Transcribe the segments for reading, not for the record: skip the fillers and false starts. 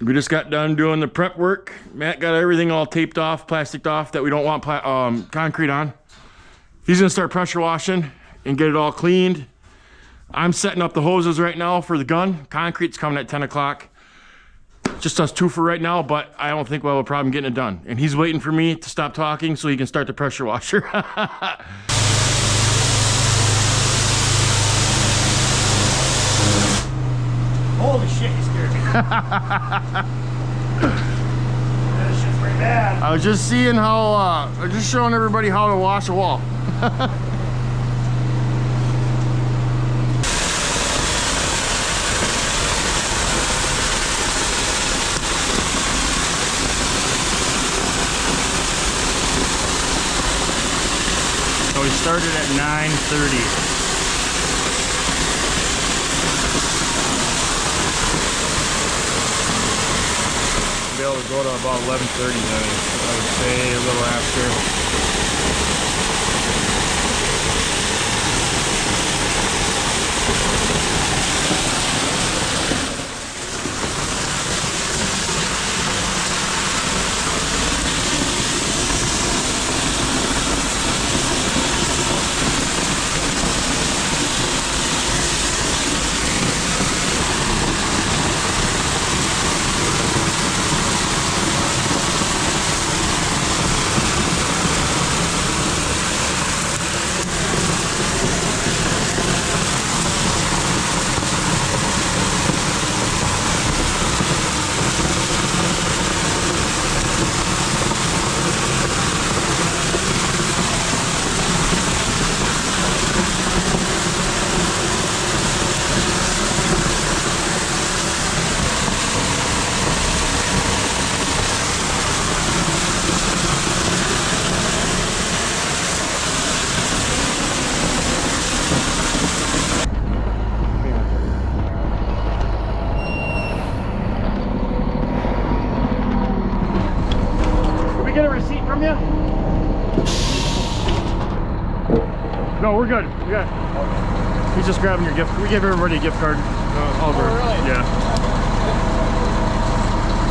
We just got done doing the prep work. Matt got everything all taped off, plasticed off that we don't want concrete on. He's gonna start pressure washing and get it all cleaned. I'm setting up the hoses right now for the gun. Concrete's coming at 10 o'clock. Just us two for right now, but I don't think we'll have a problem getting it done. And he's waiting for me to stop talking so he can start the pressure washer. Holy shit, you scared me. That shit's pretty bad. I was just seeing how, I was just showing everybody how to wash a wall. So we started at 9:30. Be able to go to about 11:30 then, I would say, a little after. Get a receipt from you? No, we're good. We got. Okay. He's just grabbing your gift. We give everybody a gift card. Over. Oh, really? Yeah.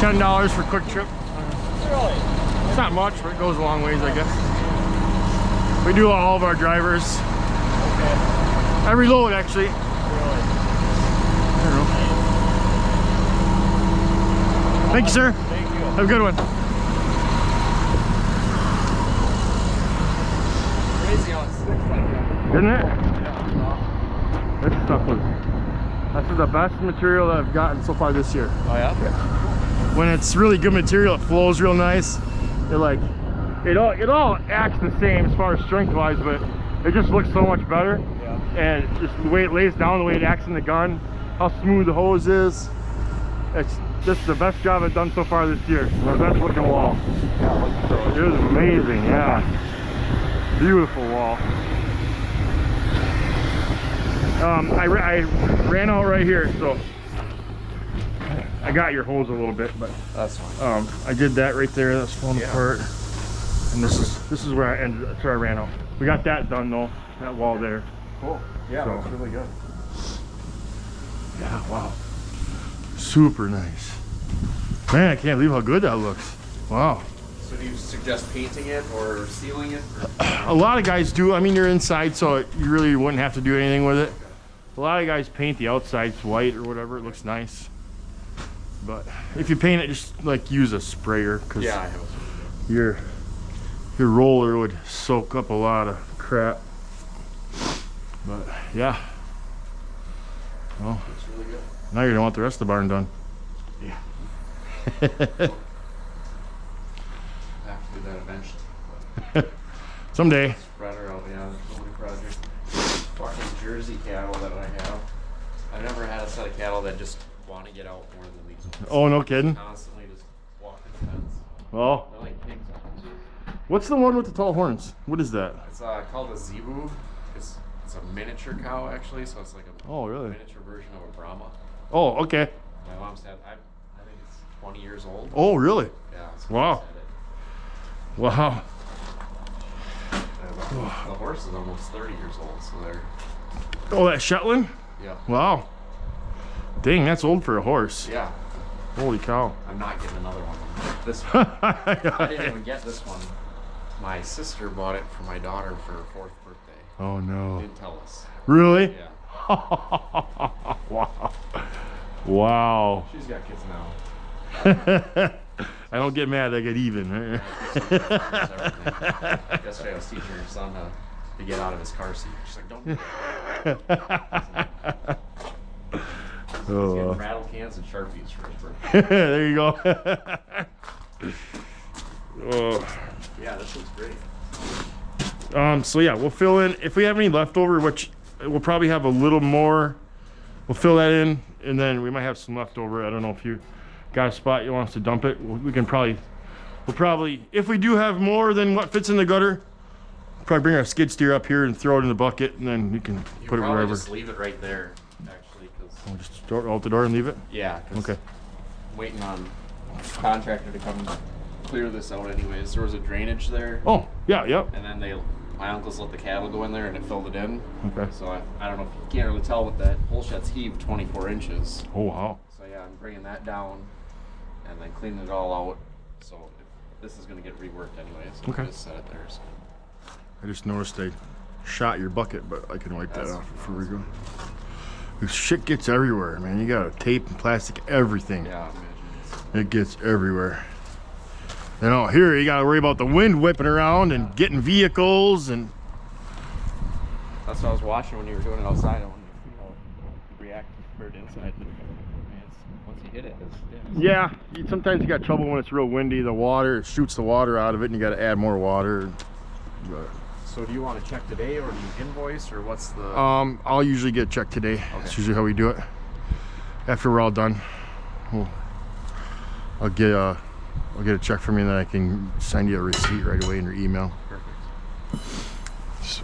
$10 for quick trip. Really? It's not much, but it goes a long ways, I guess. We do all of our drivers. Okay. Every load, actually. Really? I don't know. Thank you, sir. Thank you. Have a good one. Crazy how it sticks like that. Isn't it? Yeah. This stuff was. That's the best material that I've gotten so far this year. Oh yeah? When it's really good material, it flows real nice. It like, it all acts the same as far as strength wise, but it just looks so much better. Yeah. And just the way it lays down, the way it acts in the gun, how smooth the hose is. It's just the best job I've done so far this year. The best looking wall. Yeah, It was amazing, yeah. Beautiful wall. I ran out right here, so I got your hose a little bit, but that's fine. I did that right there. That's falling apart, and this is where I ended. That's where I ran out. We got that done though. That wall there. Cool. Yeah, So- that's really good. Yeah. Wow. Super nice. Man, I can't believe how good that looks. Wow. So do you suggest painting it or sealing it? A lot of guys do. I mean, you're inside, so you really wouldn't have to do anything with it. A lot of guys paint the outsides white or whatever. It looks nice. But if you paint it, just like use a sprayer, because Yeah, I have a your roller would soak up a lot of crap. But yeah. Well, It's really good. now you're gonna want the rest of the barn done. Yeah. Have to do that eventually. Someday. Spread her out, yeah. There's so many projects. Fucking Jersey cattle that I have. I've never had a set of cattle that just want to get out more than these ones. Oh, no kidding. Constantly just walking the fence. Well, They're like pigs. what's the one with the tall horns? What is that? It's called a zebu. It's a miniature cow actually, so it's like a Oh, really? miniature version of a Brahma. Oh, okay. My mom's had, I think it's 20 years old. Oh, really? Yeah. So Wow. Wow. The horse is almost 30 years old, so they're, Oh, that Shetland? yeah. Wow. Dang, that's old for a horse. Yeah. Holy cow. I'm not getting another one. This one. I didn't even get this one. My sister bought it for my daughter for her 4th birthday. Oh no. Didn't tell us. Really? Yeah. Wow. Wow. She's got kids now. I don't get mad, I get even. Right? Yesterday I was teaching her son to get out of his car seat. She's like, don't do that. He's getting rattle cans and Sharpies for his birthday. There you go. Oh. Yeah, this looks great. So yeah, we'll fill in if we have any leftover, which we'll probably have a little more. We'll fill that in, and then we might have some leftover. I don't know if you got a spot you want us to dump it. We can probably, if we do have more than what fits in the gutter, probably bring our skid steer up here and throw it in the bucket, and then we can put it wherever. Just leave it right there, actually, because. We'll just throw it out the door and leave it. Yeah. Okay. I'm waiting on contractor to come clear this out. Anyways, there was a drainage there. Oh yeah, yep. And then my uncles let the cattle go in there and it filled it in. Okay. So I don't know if you can't really tell, but that hole shed's heaved 24 inches. Oh wow. So yeah, I'm bringing that down and then cleaning it all out. So this is gonna get reworked anyways. So Okay. Just set it there. So. I just noticed I shot your bucket, but I can wipe that off before we go. This shit gets everywhere, man. You got tape and plastic, everything. Yeah, I imagine. It gets everywhere. And out here, you gotta worry about the wind whipping around and getting vehicles and. That's what I was watching when you were doing it outside. I wanted to see how it reacted compared to inside. Once you hit it, Yeah, sometimes you got trouble when it's real windy. The water, it shoots the water out of it, and you gotta add more water. So do you want to check today, or do you invoice, or what's the? I'll usually get checked today. Okay. That's usually how we do it. After we're all done, I'll get a check from you, and then I can send you a receipt right away in your email. Perfect. So.